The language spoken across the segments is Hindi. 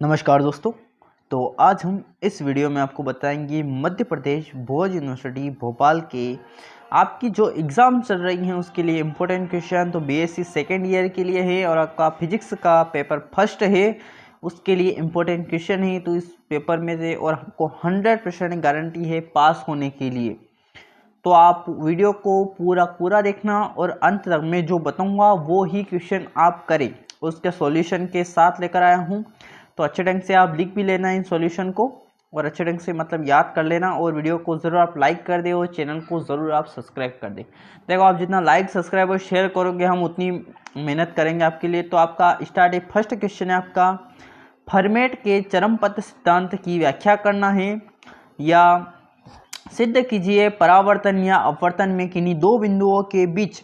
नमस्कार दोस्तों। तो आज हम इस वीडियो में आपको बताएंगे मध्य प्रदेश भोज यूनिवर्सिटी भोपाल के आपकी जो एग्ज़ाम चल रही हैं उसके लिए इम्पोर्टेंट क्वेश्चन तो बीएससी सेकेंड ईयर के लिए है और आपका फिजिक्स का पेपर फर्स्ट है उसके लिए इम्पोर्टेंट क्वेश्चन है। तो इस पेपर में से और आपको 100% गारंटी है पास होने के लिए। तो आप वीडियो को पूरा देखना और अंत तक मैं जो बताऊंगा वो ही क्वेश्चन आप करें, उसके सॉल्यूशन के साथ लेकर आया हूं। तो अच्छे ढंग से आप लिख भी लेना इन सॉल्यूशन को और अच्छे ढंग से याद कर लेना और वीडियो को ज़रूर आप लाइक कर दें और चैनल को ज़रूर आप सब्सक्राइब कर दें। देखो, आप जितना लाइक सब्सक्राइब और शेयर करोगे हम उतनी मेहनत करेंगे आपके लिए। तो आपका स्टार्ट है, फर्स्ट क्वेश्चन है आपका, फर्मेट के चरमपद सिद्धांत की व्याख्या करना है या सिद्ध कीजिए परावर्तन या अपवर्तन में किन्हीं दो बिंदुओं के बीच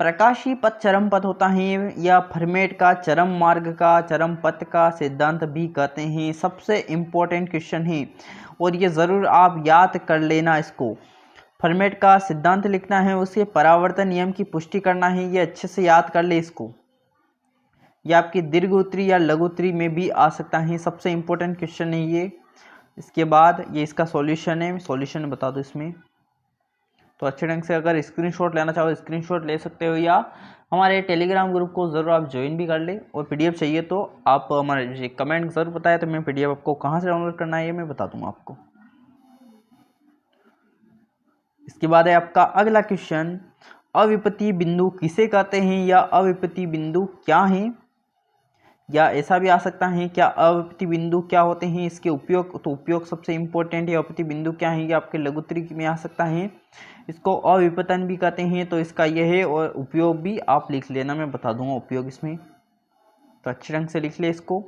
प्रकाशीय पथ चरम पथ होता है या फर्मेट का चरम मार्ग का चरम पथ का सिद्धांत भी कहते हैं। सबसे इम्पोर्टेंट क्वेश्चन है और ये ज़रूर आप याद कर लेना इसको। फर्मेट का सिद्धांत लिखना है, उसके परावर्तन नियम की पुष्टि करना है, ये अच्छे से याद कर ले इसको। ये आपकी दीर्घ उत्तरी या लघु उत्तरी में भी आ सकता है। सबसे इम्पोर्टेंट क्वेश्चन है ये। इसके बाद ये इसका सॉल्यूशन है, सॉल्यूशन बता दो इसमें। तो अच्छे ढंग से अगर स्क्रीनशॉट लेना चाहो स्क्रीनशॉट ले सकते हो या हमारे टेलीग्राम ग्रुप को ज़रूर आप ज्वाइन भी कर ले। और पीडीएफ चाहिए तो आप हमारे कमेंट ज़रूर बताएं, तो मैं पीडीएफ आपको कहाँ से डाउनलोड करना है ये मैं बता दूंगा आपको। इसके बाद है आपका अगला क्वेश्चन, अविपति बिंदु किसे कहते हैं या अविपति बिंदु क्या है, या ऐसा भी आ सकता है क्या अविपति बिंदु क्या होते हैं, इसके उपयोग। तो उपयोग सबसे इंपॉर्टेंट है, अविपति बिंदु क्या है ये आपके लघुत्तरी में आ सकता है। इसको अविपतन भी कहते हैं, तो इसका यह है, और उपयोग भी आप लिख लेना, मैं बता दूंगा उपयोग इसमें। तो अच्छे ढंग से लिख ले इसको।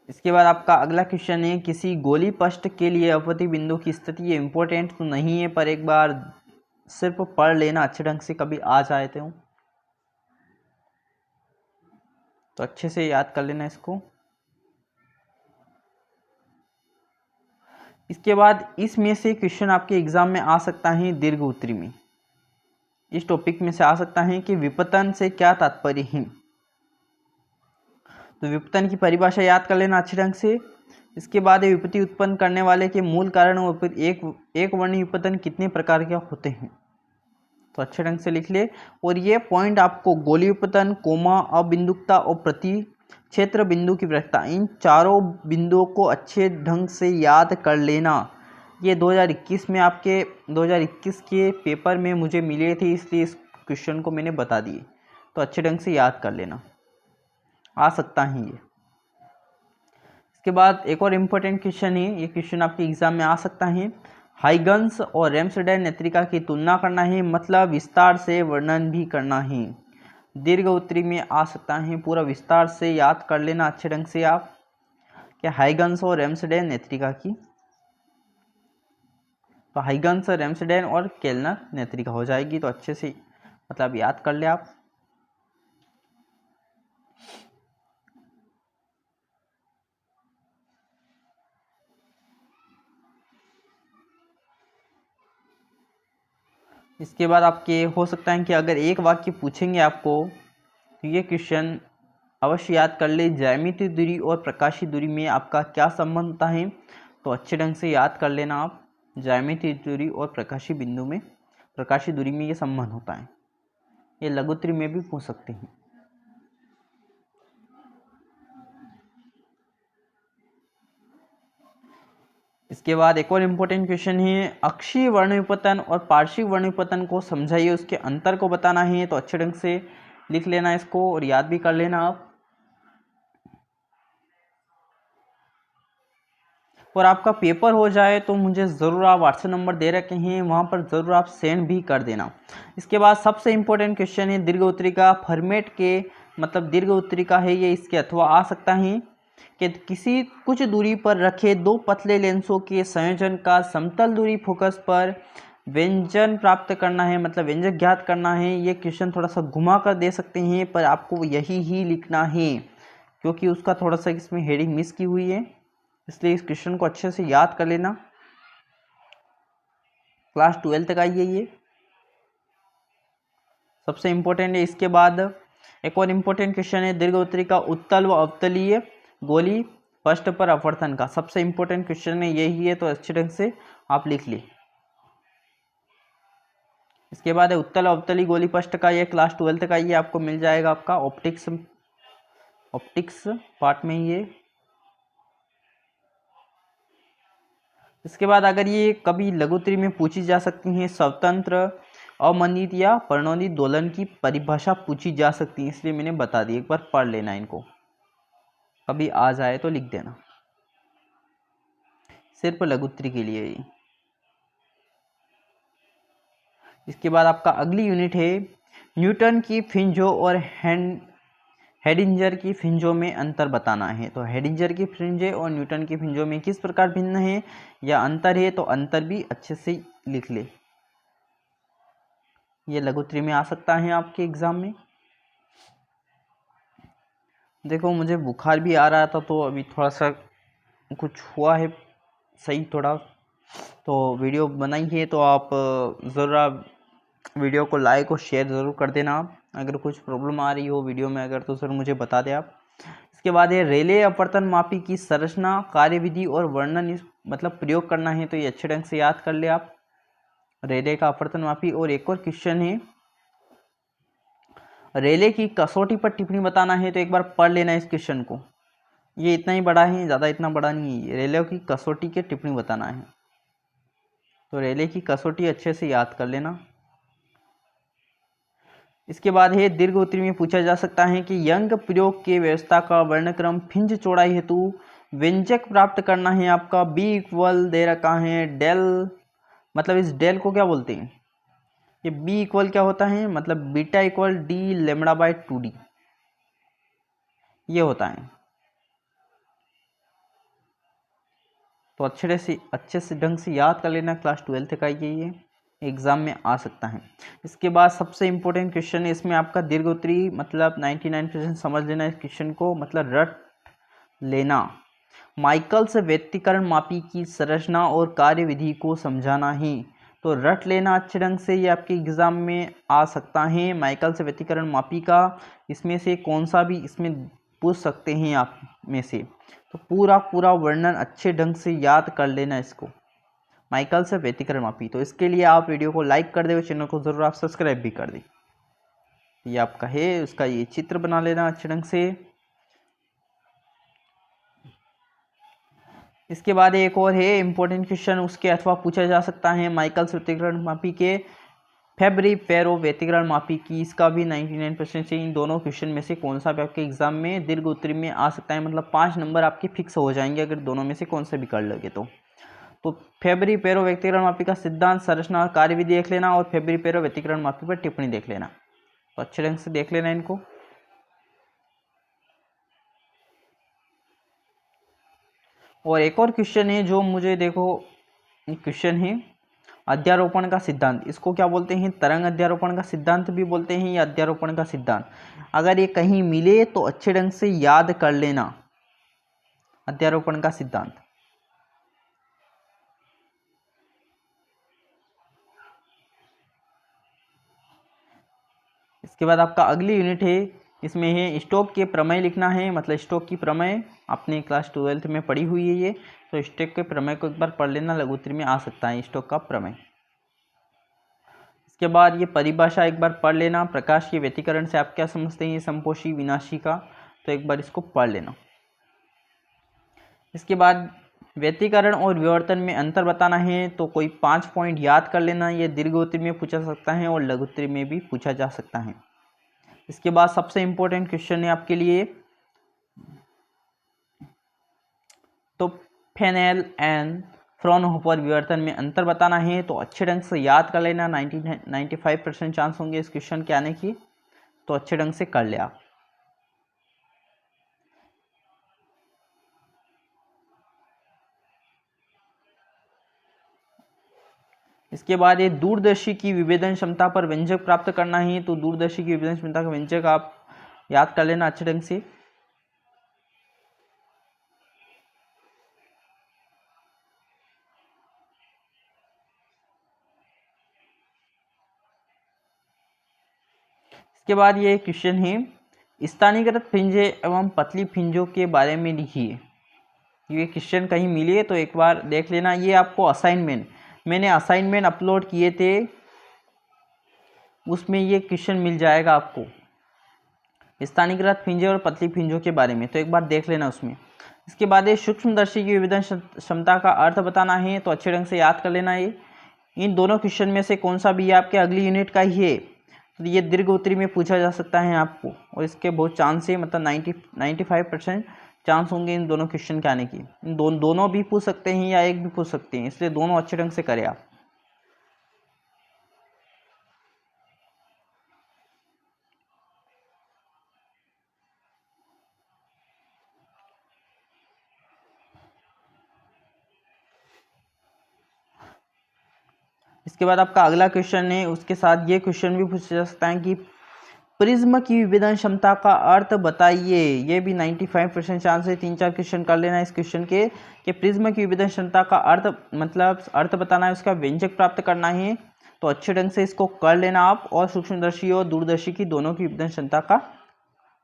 इसके बाद आपका अगला क्वेश्चन है, किसी गोली पृष्ठ के लिए अविपति बिंदु की स्थिति। ये इंपॉर्टेंट तो नहीं है पर एक बार सिर्फ पढ़ लेना अच्छे ढंग से, कभी आ जाए तो अच्छे से याद कर लेना इसको। इसके बाद इसमें से क्वेश्चन आपके एग्जाम में आ सकता है दीर्घ उत्तरी में, इस टॉपिक में से आ सकता है कि विपतन से क्या तात्पर्य है। तो विपतन की परिभाषा याद कर लेना अच्छे ढंग से। इसके बाद विपत्ति उत्पन्न करने वाले के मूल कारण और एक वर्णी विपतन कितने प्रकार के होते हैं, तो अच्छे ढंग से लिख ले। और ये पॉइंट आपको गोली विपतन, कोमा, अबिंदुकता और प्रति क्षेत्र बिंदु की विलक्षणता, इन चारों बिंदुओं को अच्छे ढंग से याद कर लेना। ये 2021 में आपके 2021 के पेपर में मुझे मिले थे, इसलिए इस क्वेश्चन को मैंने बता दिए। तो अच्छे ढंग से याद कर लेना, आ सकता है ये। इसके बाद एक और इम्पोर्टेंट क्वेश्चन है, ये क्वेश्चन आपके एग्जाम में आ सकता है, हाइगन्स और रैम्सडेल नेत्रिका की तुलना करना है, मतलब विस्तार से वर्णन भी करना है। दीर्घ उत्तरी में आ सकता है, पूरा विस्तार से याद कर लेना अच्छे ढंग से आप, क्या हाइगन्स और रैम्सडेल नेत्रिका की। तो हाइगन्स, रैम्सडेल और केल्नर नेत्रिका हो जाएगी। तो अच्छे से याद कर ले आप। इसके बाद आपके हो सकता है कि अगर एक वाक्य पूछेंगे आपको तो ये क्वेश्चन अवश्य याद कर ले, ज्यामितीय दूरी और प्रकाशीय दूरी में आपका क्या संबंध होता है। तो अच्छे ढंग से याद कर लेना आप, ज्यामितीय दूरी और प्रकाशीय बिंदु में, प्रकाशीय दूरी में ये संबंध होता है। ये लघुत्तरी में भी पूछ सकते हैं। इसके बाद एक और इम्पोर्टेंट क्वेश्चन है, अक्षीय वर्णविपतन और पार्श्विक वर्णविपतन को समझाइए, उसके अंतर को बताना है। तो अच्छे ढंग से लिख लेना इसको और याद भी कर लेना आप। और आपका पेपर हो जाए तो मुझे ज़रूर आप व्हाट्सएप नंबर दे रखे हैं, वहाँ पर ज़रूर आप सेंड भी कर देना। इसके बाद सबसे इम्पोर्टेंट क्वेश्चन है दीर्घ उत्तरी का, फॉर्मेट के दीर्घ उत्तरी का है ये, इसके अथवा आ सकता है कि किसी कुछ दूरी पर रखे दो पतले लेंसों के संयोजन का समतल दूरी फोकस पर व्यंजन प्राप्त करना है, व्यंजक ज्ञात करना है। ये क्वेश्चन थोड़ा सा घुमा कर दे सकते हैं पर आपको यही ही लिखना है, क्योंकि उसका थोड़ा सा इसमें हेडिंग मिस की हुई है, इसलिए इस क्वेश्चन को अच्छे से याद कर लेना। क्लास 12 तक आई है ये, सबसे इम्पोर्टेंट है। इसके बाद एक और इम्पोर्टेंट क्वेश्चन है, दीर्घ उत्तरी का उत्तल व अवतलीय गोली पृष्ठ पर अपवर्तन का। सबसे इम्पोर्टेंट क्वेश्चन है यही है, तो अच्छे ढंग से आप लिख ली। इसके बाद है उत्तल अवतली गोली पृष्ठ का, ये क्लास 12th का, ये आपको मिल जाएगा आपका ऑप्टिक्स पार्ट में ये। इसके बाद अगर ये कभी लघुत्तरी में पूछी जा सकती हैं, स्वतंत्र अवमंदित या प्रणोदित दोलन की परिभाषा पूछी जा सकती है, इसलिए मैंने बता दी, एक बार पढ़ लेना इनको, कभी आ जाए तो लिख देना, सिर्फ लघुत्तरी के लिए ही। इसके बाद आपका अगली यूनिट है, न्यूटन की फ्रिंजों और हेडिंजर की फ्रिंजों में अंतर बताना है। तो हेडिंजर की फ्रिंजें और न्यूटन की फ्रिंजों में किस प्रकार भिन्न है या अंतर है, तो अंतर भी अच्छे से लिख ले, ये लघुत्तरी में आ सकता है आपके एग्जाम में। देखो मुझे बुखार भी आ रहा था, तो अभी थोड़ा सा कुछ हुआ है सही थोड़ा, तो वीडियो बनाई है, तो आप ज़रूर आप वीडियो को लाइक और शेयर ज़रूर कर देना। आप अगर कुछ प्रॉब्लम आ रही हो वीडियो में अगर, तो ज़रूर मुझे बता दें आप। इसके बाद ये रेले अपवर्तन मापी की संरचना, कार्यविधि और वर्णन, इस मतलब प्रयोग करना है, तो ये अच्छे ढंग से याद कर ले आप, रेले का अपवर्तन मापी। और एक और क्वेश्चन है, रेले की कसौटी पर टिप्पणी बताना है, तो एक बार पढ़ लेना इस क्वेश्चन को, ये इतना ही बड़ा है, ज़्यादा इतना बड़ा नहीं है। रेले की कसौटी के टिप्पणी बताना है, तो रेले की कसौटी अच्छे से याद कर लेना। इसके बाद है, दीर्घ उत्तरी में पूछा जा सकता है कि यंग प्रयोग के व्यवस्था का वर्णक्रम फ्रिंज चौड़ाई हेतु व्यंजक प्राप्त करना है आपका। बी इक्वल दे रखा है डेल, मतलब इस डेल को क्या बोलते हैं, ये बी इक्वल क्या होता है, मतलब beta equal D lambda by 2d, ये होता है। तो अच्छे से ढंग से याद कर लेना, क्लास 12th का ये एग्जाम में आ सकता है। इसके बाद सबसे इंपॉर्टेंट क्वेश्चन है इसमें आपका, दीर्घ उत्तरी मतलब 99% समझ लेना इस क्वेश्चन को, मतलब रट लेना। माइकल से व्यक्तिकरण मापी की संरचना और कार्यविधि को समझाना ही, तो रट लेना अच्छे ढंग से, ये आपके एग्जाम में आ सकता है। माइकल से व्यक्तिकरण मापी का इसमें से कौन सा भी इसमें पूछ सकते हैं आप में से, तो पूरा वर्णन अच्छे ढंग से याद कर लेना इसको, माइकल से व्यतिकरण मापी। तो इसके लिए आप वीडियो को लाइक कर दे और चैनल को ज़रूर आप सब्सक्राइब भी कर दें। ये आपका है, उसका ये चित्र बना लेना अच्छे ढंग से। इसके बाद एक और है इंपॉर्टेंट क्वेश्चन, उसके अथवा पूछा जा सकता है, माइकल से व्यतिकरण मापी के फेब्री पेरो व्यतिकरण मापी की, इसका भी 99% से इन दोनों क्वेश्चन में से कौन सा भी आपके एग्जाम में दीर्घ उत्तरी में आ सकता है, मतलब 5 नंबर आपके फिक्स हो जाएंगे अगर दोनों में से कौन सा भी कर लोगे तो फेब्री पेरो व्यतिकरण मापी का सिद्धांत, संरचना और कार्य भी देख लेना, और फेब्री पेरो व्यतिकरण मापी पर टिप्पणी देख लेना, तो अच्छे ढंग से देख लेना इनको। और एक और क्वेश्चन है जो मुझे देखो, क्वेश्चन है अध्यारोपण का सिद्धांत, इसको क्या बोलते हैं, तरंग अध्यारोपण का सिद्धांत भी बोलते हैं या अध्यारोपण का सिद्धांत। अगर ये कहीं मिले तो अच्छे ढंग से याद कर लेना, अध्यारोपण का सिद्धांत। इसके बाद आपका अगली यूनिट है, इसमें है स्टोक के प्रमेय लिखना है, मतलब स्टोक की प्रमेय आपने क्लास 12th में पढ़ी हुई है ये, तो स्टोक के प्रमेय को एक बार पढ़ लेना, लघुत्तरी में आ सकता है स्टोक का प्रमेय। इसके बाद ये परिभाषा एक बार पढ़ लेना, प्रकाश के व्यतिकरण से आप क्या समझते हैं, संपोषी विनाशी का, तो एक बार इसको पढ़ लेना। इसके बाद व्यतिकरण और विवर्तन में अंतर बताना है, तो कोई 5 पॉइंट याद कर लेना, ये दीर्घ उत्तरी में पूछा जा सकता है और लघु उत्तरी में भी पूछा जा सकता है। इसके बाद सबसे इंपॉर्टेंट क्वेश्चन है आपके लिए, तो फेनेल एंड फ्रॉनहोफर विवर्तन में अंतर बताना है, तो अच्छे ढंग से याद कर लेना, 95% चांस होंगे इस क्वेश्चन के आने की, तो अच्छे ढंग से कर ले आप। इसके बाद ये दूरदर्शी की विभेदन क्षमता पर व्यंजक प्राप्त करना है, तो दूरदर्शी की विभेदन क्षमता का व्यंजक आप याद कर लेना अच्छे ढंग से। इसके बाद ये क्वेश्चन है, स्थानीयकृत फिंजे एवं पतली फिंजों के बारे में लिखिए। ये क्वेश्चन कहीं मिली है तो एक बार देख लेना। ये आपको असाइनमेंट, मैंने असाइनमेंट अपलोड किए थे, उसमें ये क्वेश्चन मिल जाएगा आपको स्थानीयकृत फिंजे और पतली फिंजों के बारे में, तो एक बार देख लेना उसमें। इसके बाद ये सूक्ष्मदर्शी की विभेदन क्षमता का अर्थ बताना है, तो अच्छे ढंग से याद कर लेना। ये इन दोनों क्वेश्चन में से कौन सा भी आपके अगली यूनिट का ही है, तो ये दीर्घ उत्तरी में पूछा जा सकता है आपको, और इसके बहुत चांस है, मतलब 95% चांस होंगे इन दोनों क्वेश्चन के आने की। इन दोनों भी पूछ सकते हैं या एक भी पूछ सकते हैं, इसलिए दोनों अच्छे ढंग से करें आप। इसके बाद आपका अगला क्वेश्चन है, उसके साथ ये क्वेश्चन भी पूछा जा सकता है कि प्रिज्म की विभेदन क्षमता का अर्थ बताइए। ये भी 95% चांस है, 3-4 क्वेश्चन कर लेना इस क्वेश्चन के कि प्रिज्म की विभेदन क्षमता का अर्थ, मतलब अर्थ बताना है, उसका व्यंजक प्राप्त करना है, तो अच्छे ढंग से इसको कर लेना आप। और सूक्ष्मदर्शी और दूरदर्शी की दोनों की विभेदन क्षमता का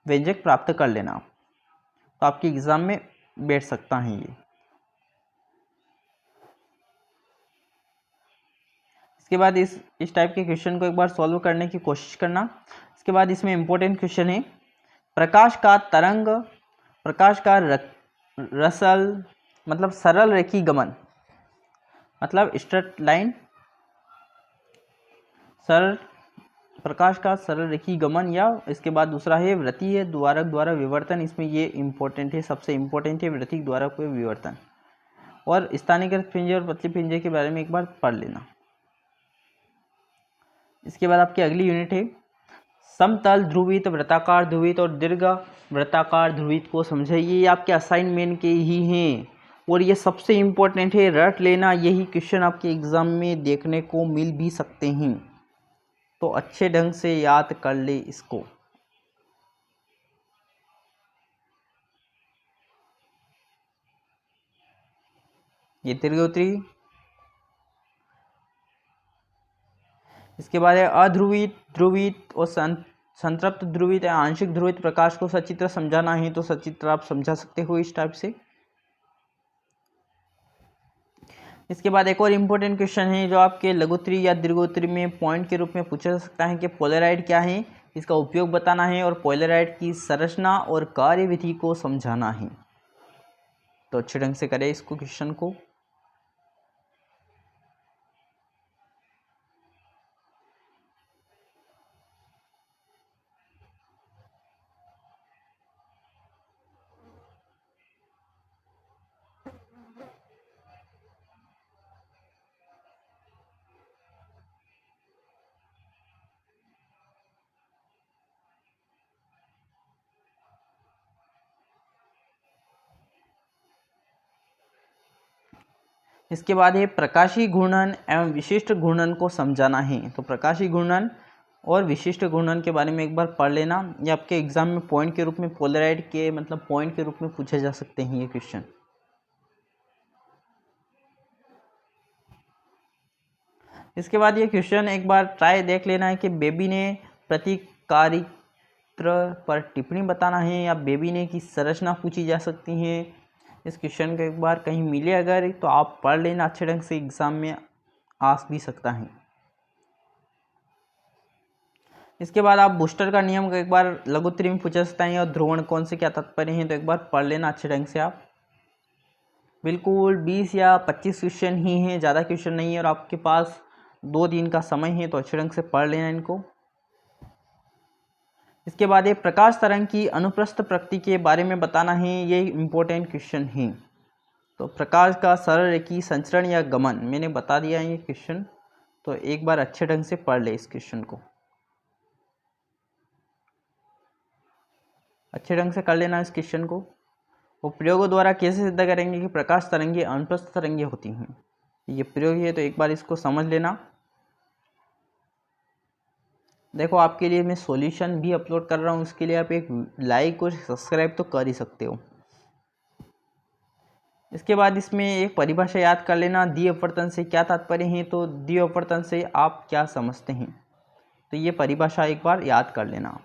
व्यंजक प्राप्त कर लेना आप, तो आपके एग्जाम में बैठ सकता है ये। इसके बाद इस टाइप के क्वेश्चन को एक बार सॉल्व करने की कोशिश करना। इसके बाद इसमें इंपॉर्टेंट क्वेश्चन है, प्रकाश का तरंग, प्रकाश का रसल, मतलब सरल रेखी गमन, मतलब स्ट्रेट लाइन, सरल प्रकाश का सरल रेखी गमन, या इसके बाद दूसरा है वृत्तीय द्वारक द्वारा विवर्तन। इसमें ये इंपॉर्टेंट है, सबसे इंपॉर्टेंट है वृत्तीय द्वारक विवर्तन। और स्थानीयकृत पिंजे और पतली पिंजे के बारे में एक बार पढ़ लेना। इसके बाद आपकी अगली यूनिट है समतल ध्रुवित, वृत्ताकार ध्रुवित और दीर्घ वृत्ताकार ध्रुवित को समझिए। ये आपके असाइनमेंट के ही हैं और ये सबसे इम्पोर्टेंट है, रट लेना। यही क्वेश्चन आपके एग्जाम में देखने को मिल भी सकते हैं, तो अच्छे ढंग से याद कर ले इसको। ये दीर्घोत्तरी। इसके बाद है अध्रुवित, ध्रुवित और संतृप्त ध्रुवित या आंशिक ध्रुवित प्रकाश को सचित्र समझाना है, तो सचित्र आप समझा सकते हो इस टाइप से। इसके बाद एक और इम्पोर्टेंट क्वेश्चन है जो आपके लघुत्तरी या दीर्घोत्तरी में पॉइंट के रूप में पूछा जा सकता है कि पोलराइड क्या है, इसका उपयोग बताना है और पोलराइड की संरचना और कार्यविधि को समझाना है, तो अच्छे ढंग से करें इसको क्वेश्चन को। इसके बाद है प्रकाशीय घूर्णन एवं विशिष्ट घूर्णन को समझाना है, तो प्रकाशीय घूर्णन और विशिष्ट घूर्णन के बारे में एक बार पढ़ लेना। ये आपके एग्जाम में पॉइंट के रूप में पोलराइड के, मतलब पॉइंट के रूप में पूछे जा सकते हैं ये क्वेश्चन। इसके बाद ये क्वेश्चन एक बार ट्राई देख लेना है कि बेबी ने प्रतिकारित्र पर टिप्पणी बताना है या बेबी ने की संरचना पूछी जा सकती है। इस क्वेश्चन को एक बार कहीं मिले अगर, तो आप पढ़ लेना, अच्छे ढंग से एग्जाम में आ भी सकता है। इसके बाद आप बूस्टर का नियम को एक बार लघुत्तरी में पूछा सकता है और ध्रुवण कौन से क्या तात्पर्य हैं, तो एक बार पढ़ लेना अच्छे ढंग से आप। बिल्कुल 20 या 25 क्वेश्चन ही हैं, ज़्यादा क्वेश्चन नहीं है और आपके पास 2 दिन का समय है, तो अच्छे ढंग से पढ़ लेना इनको। इसके बाद ये प्रकाश तरंग की अनुप्रस्थ प्रकृति के बारे में बताना है, ये इम्पोर्टेंट क्वेश्चन है। तो प्रकाश का सरल रेखी संचरण या गमन मैंने बता दिया है ये क्वेश्चन, तो एक बार अच्छे ढंग से पढ़ ले इस क्वेश्चन को, अच्छे ढंग से कर लेना इस क्वेश्चन को। वो प्रयोगों द्वारा कैसे सिद्ध करेंगे कि प्रकाश तरंगे अनुप्रस्थ तरंगे होती हैं, ये प्रयोग है, तो एक बार इसको समझ लेना। देखो आपके लिए मैं सॉल्यूशन भी अपलोड कर रहा हूँ, उसके लिए आप एक लाइक और सब्सक्राइब तो कर ही सकते हो। इसके बाद इसमें एक परिभाषा याद कर लेना, द्वि अपवर्तन से क्या तात्पर्य है, तो द्वि अपवर्तन से आप क्या समझते हैं, तो ये परिभाषा एक बार याद कर लेना।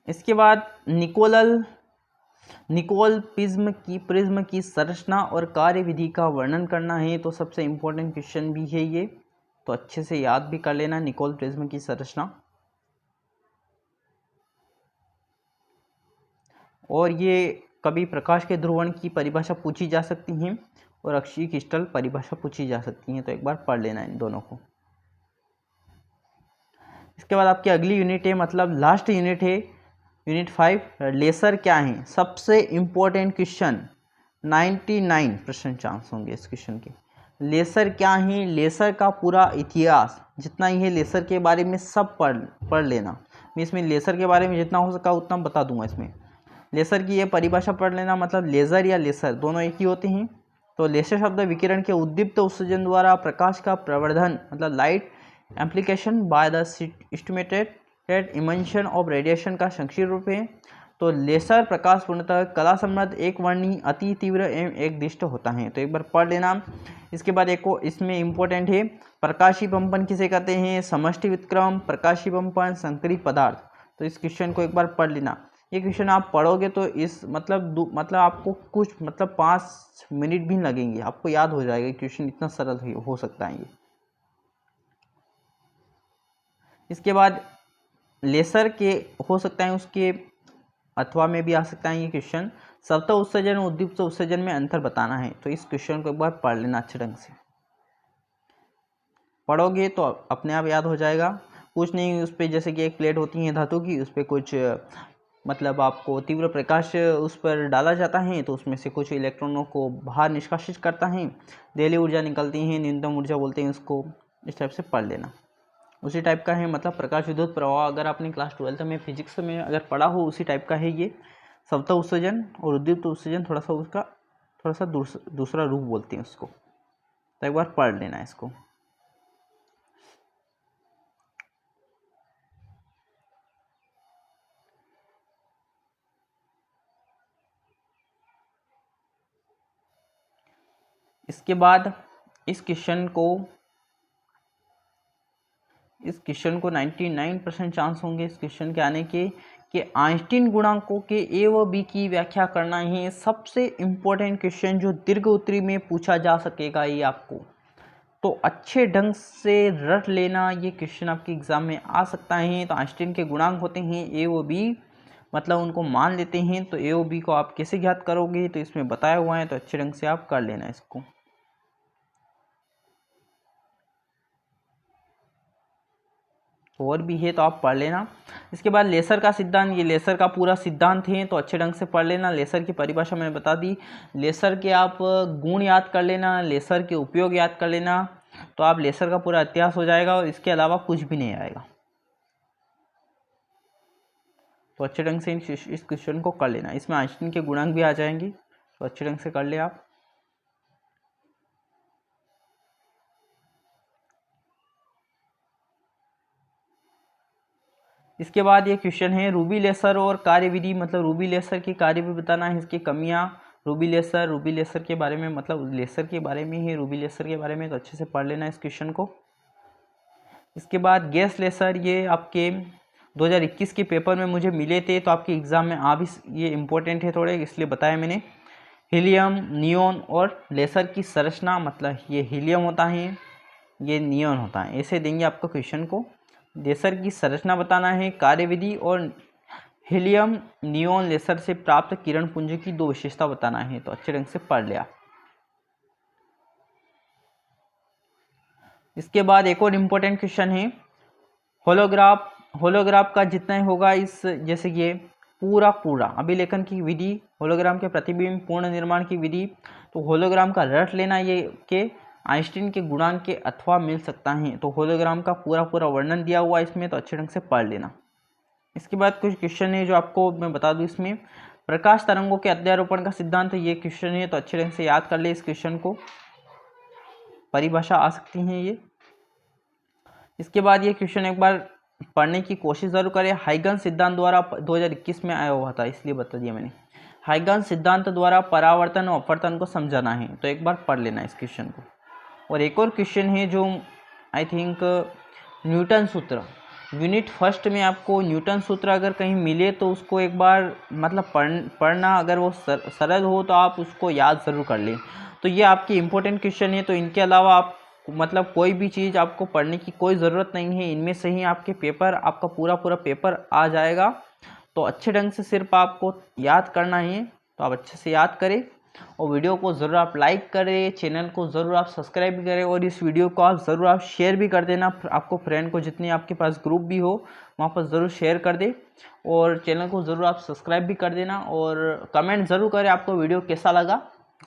इसके बाद निकोल प्रिज्म की संरचना और कार्यविधि का वर्णन करना है, तो सबसे इम्पोर्टेंट क्वेश्चन भी है ये, तो अच्छे से याद भी कर लेना निकोल प्रिज्म की संरचना। और ये कभी प्रकाश के ध्रुवण की परिभाषा पूछी जा सकती हैं और अक्षीय क्रिस्टल परिभाषा पूछी जा सकती हैं, तो एक बार पढ़ लेना इन दोनों को। इसके बाद आपकी अगली यूनिट है, मतलब लास्ट यूनिट है, यूनिट 5, लेसर क्या है। सबसे इम्पोर्टेंट क्वेश्चन, 99% चांस होंगे इस क्वेश्चन के। लेसर क्या है, लेसर का पूरा इतिहास जितना ही है लेसर के बारे में सब पढ़ लेना। मैं इसमें लेसर के बारे में जितना हो सका उतना बता दूंगा। इसमें लेसर की ये परिभाषा पढ़ लेना, मतलब लेज़र या लेसर दोनों एक ही होते हैं। तो लेसर शब्द विकिरण के उद्दीप्त उत्सर्जन द्वारा प्रकाश का प्रवर्धन, मतलब light एम्प्लीकेशन by the estimated emission of radiation का संक्षिप्त रूप है। तो लेसर प्रकाश पूर्णतः कला समृद्ध, एक वर्णी, अति तीव्र एवं एक दिष्ट होता है, तो एक बार पढ़ लेना। इसके बाद एक इसमें इम्पोर्टेंट है, प्रकाशी कंपन किसे कहते हैं, समष्टि विक्रम, प्रकाशी कंपन, संकरित पदार्थ। तो इस क्वेश्चन को एक बार पढ़ लेना। ये क्वेश्चन आप पढ़ोगे तो इस मतलब आपको कुछ 5 मिनट भी लगेंगे, आपको याद हो जाएगा। क्वेश्चन इतना सरल हो सकता है ये। इसके बाद लेसर के हो सकता है उसके अथवा में भी आ सकता है ये क्वेश्चन, सतह उत्सर्जन और उद्दीप्त उत्सर्जन में अंतर बताना है, तो इस क्वेश्चन को एक बार पढ़ लेना अच्छे ढंग से। पढ़ोगे तो अपने आप याद हो जाएगा। कुछ नहीं, उस पर जैसे कि एक प्लेट होती है धातु की, उस पर कुछ मतलब आपको तीव्र प्रकाश उस पर डाला जाता है, तो उसमें से कुछ इलेक्ट्रॉनों को बाहर निष्कासित करता है, देहली ऊर्जा निकलती है, न्यूनतम ऊर्जा बोलते हैं उसको। इस टाइप से पढ़ लेना। उसी टाइप का है, मतलब प्रकाश विद्युत प्रवाह, अगर आपने क्लास 12 में फिजिक्स में अगर पढ़ा हो उसी टाइप का है ये। सतह उत्सर्जन और उद्दीप्त उत्सर्जन थोड़ा सा उसका दूसरा रूप बोलते हैं उसको, तो एक बार पढ़ लेना इसको। इसके बाद इस क्वेश्चन को 99% चांस होंगे इस क्वेश्चन के आने के, कि आइंस्टीन गुणांकों के ए व बी की व्याख्या करना है। सबसे इम्पोर्टेंट क्वेश्चन जो दीर्घ उत्तरी में पूछा जा सकेगा ये आपको, तो अच्छे ढंग से रट लेना। ये क्वेश्चन आपके एग्जाम में आ सकता है। तो आइंस्टीन के गुणांक होते हैं ए व बी, मतलब उनको मान लेते हैं। तो ए व बी को आप कैसे ज्ञात करोगे, तो इसमें बताया हुआ है, तो अच्छे ढंग से आप कर लेना इसको। और भी है तो आप पढ़ लेना। इसके बाद लेसर का सिद्धांत, ये लेसर का पूरा सिद्धांत है, तो अच्छे ढंग से पढ़ लेना। लेसर की परिभाषा मैंने बता दी। लेसर के आप गुण याद कर लेना, लेसर के उपयोग याद कर लेना, तो आप लेसर का पूरा इतिहास हो जाएगा और इसके अलावा कुछ भी नहीं आएगा। तो अच्छे ढंग से इस क्वेश्चन को कर लेना। इसमें आइंस्टीन के गुणांक भी आ जाएंगे, तो अच्छे ढंग से कर ले आप। इसके बाद ये क्वेश्चन है, रूबी लेसर और कार्यविधि, मतलब रूबी लेसर की कार्य भी बताना है, इसकी कमियां। रूबी लेसर के बारे में, मतलब लेसर के बारे में ही, रूबी लेसर के बारे में, तो अच्छे से पढ़ लेना इस क्वेश्चन को। इसके बाद गैस लेसर, ये आपके 2021 के पेपर में मुझे मिले थे, तो आपके एग्जाम में आ भी, ये इम्पोर्टेंट है थोड़े, इसलिए बताया मैंने। हीलियम, नियोन और लेसर की संरचना, मतलब ये हीलियम होता है, ये नियोन होता है, ऐसे देंगे आपको क्वेश्चन को। लेसर की संरचना बताना है, कार्यविधि, और हीलियम नियोन लेसर से प्राप्त किरण पुंज की 2 विशेषता बताना है, तो अच्छे ढंग से पढ़ लिया। इसके बाद एक और इम्पोर्टेंट क्वेश्चन है, होलोग्राफ का जितना ही होगा इस, जैसे ये पूरा अभिलेखन की विधि, होलोग्राम के प्रतिबिंब पूर्ण निर्माण की विधि, तो होलोग्राम का रट लेना ये के आइंस्टीन के गुणांक के अथवा मिल सकता है, तो होलोग्राम का पूरा वर्णन दिया हुआ है इसमें, तो अच्छे ढंग से पढ़ लेना। इसके बाद कुछ क्वेश्चन है जो आपको मैं बता दूं, इसमें प्रकाश तरंगों के अध्यारोपण का सिद्धांत, ये क्वेश्चन है, तो अच्छे ढंग से याद कर ले इस क्वेश्चन को, परिभाषा आ सकती है ये। इसके बाद ये क्वेश्चन एक बार पढ़ने की कोशिश जरूर करें। हाइगन्स सिद्धांत द्वारा 2021 में आया हुआ था, इसलिए बता दिया मैंने। हाइगन्स सिद्धांत द्वारा परावर्तन और अपवर्तन को समझाना है, तो एक बार पढ़ लेना इस क्वेश्चन को। और एक और क्वेश्चन है जो आई थिंक न्यूटन सूत्र, यूनिट फर्स्ट में आपको न्यूटन सूत्र अगर कहीं मिले तो उसको एक बार मतलब पढ़ना, अगर वो सरल हो तो आप उसको याद ज़रूर कर लें। तो ये आपकी इम्पोर्टेंट क्वेश्चन है। तो इनके अलावा आप मतलब कोई भी चीज़ आपको पढ़ने की कोई ज़रूरत नहीं है, इनमें से ही आपके पेपर, आपका पूरा पेपर आ जाएगा। तो अच्छे ढंग से सिर्फ आपको याद करना है, तो आप अच्छे से याद करें और वीडियो को ज़रूर आप लाइक करें, चैनल को ज़रूर आप सब्सक्राइब भी करें और इस वीडियो को आप ज़रूर आप शेयर भी कर देना आपको फ्रेंड को, जितने आपके पास ग्रुप भी हो वहाँ पर ज़रूर शेयर कर दे और चैनल को ज़रूर आप सब्सक्राइब भी कर देना और कमेंट ज़रूर करें आपको वीडियो कैसा लगा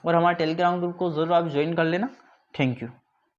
और हमारे टेलीग्राम ग्रुप को ज़रूर आप ज्वाइन कर लेना। Thank you.